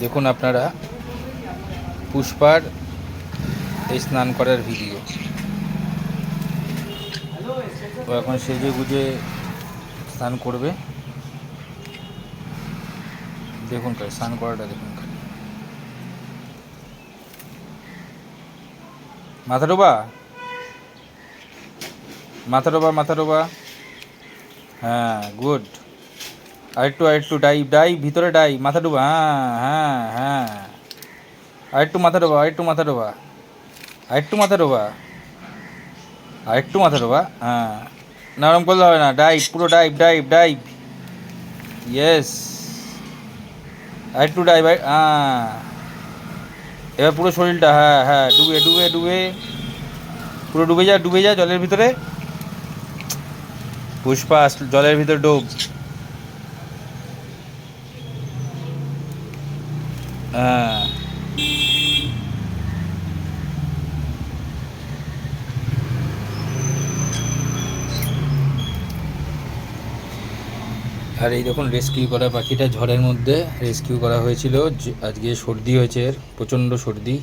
দেখুন আপনারা পুষ্পার এই স্নান করার ভিডিও। ও এখন সেজে গুজে স্নান করবে। দেখুন স্নান করাটা দেখুন। মাথা ডোবা, মাথা ডোবা, মাথা ডোবা। হ্যাঁ, গুড। আরেকটু ডাইভ ডাইভ, ভিতরে ডাইভ, মাথা ডোবা। হ্যাঁ হ্যাঁ হ্যাঁ, আরেকটু মাথা ডোবা, আরেকটু মাথা ডোবা, আরেকটু মাথা ডোবা, আরেকটু মাথা ডোবা। হ্যাঁ, নরম করলে হবে না, ডাইভ, পুরো ডাইভ ডাইভ ডাইভ। ইয়েস, আরেকটু ডাইভ। হ্যাঁ, এবার পুরো শরীরটা, হ্যাঁ হ্যাঁ, ডুবে ডুবে ডুবে, পুরো ডুবে যা, ডুবে যা জলের ভিতরে। পুষ্পা জলের ভিতর ডুব। হ্যাঁ, আর এই দেখুন রেস্কিউ করা পাখিটা ঝড়ের মধ্যে রেস্কিউ করা হয়েছিল। আজকে সর্দি হয়েছে, এর প্রচণ্ড সর্দি।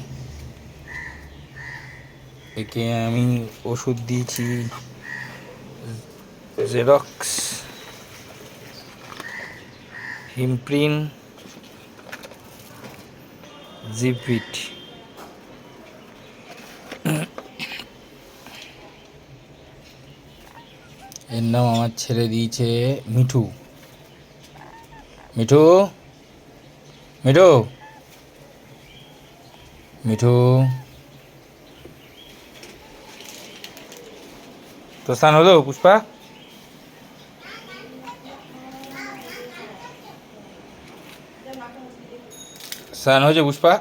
একে আমি ওষুধ দিয়েছি, জেরক্স, হিমপ্রিন, জিপিট। এর নাম আমার ছেলে দিয়েছে মিঠু। মিঠু, মিঠু, মিঠু। তো স্নান হলো পুষ্পা? স্নান হয়েছে পুষ্পা?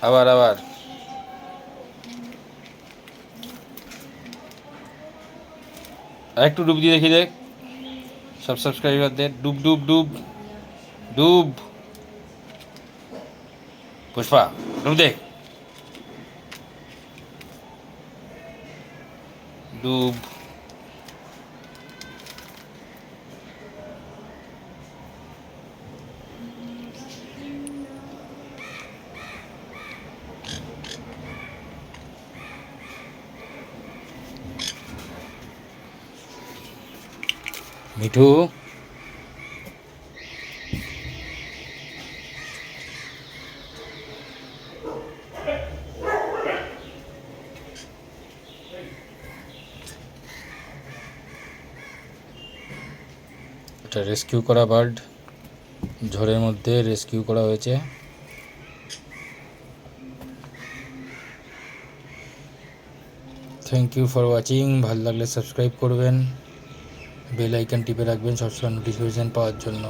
আবার আবার একটু ডুব দিয়ে দেখি, দেখ সব সাবস্ক্রাইবারদের। ডুব ডুব ডুব ডুব, পুষ্পা ডুব দেখ, ডুব। মিঠু, এটা রেস্কিউ করা বার্ড, ঝড়ের মধ্যে রেস্কিউ করা হয়েছে। Thank you for watching. ভালো লাগলে সাবস্ক্রাইব করবেন, বেল আইকন টিপে রাখবেন সবসময় নোটিফিকেশান পাওয়ার জন্য।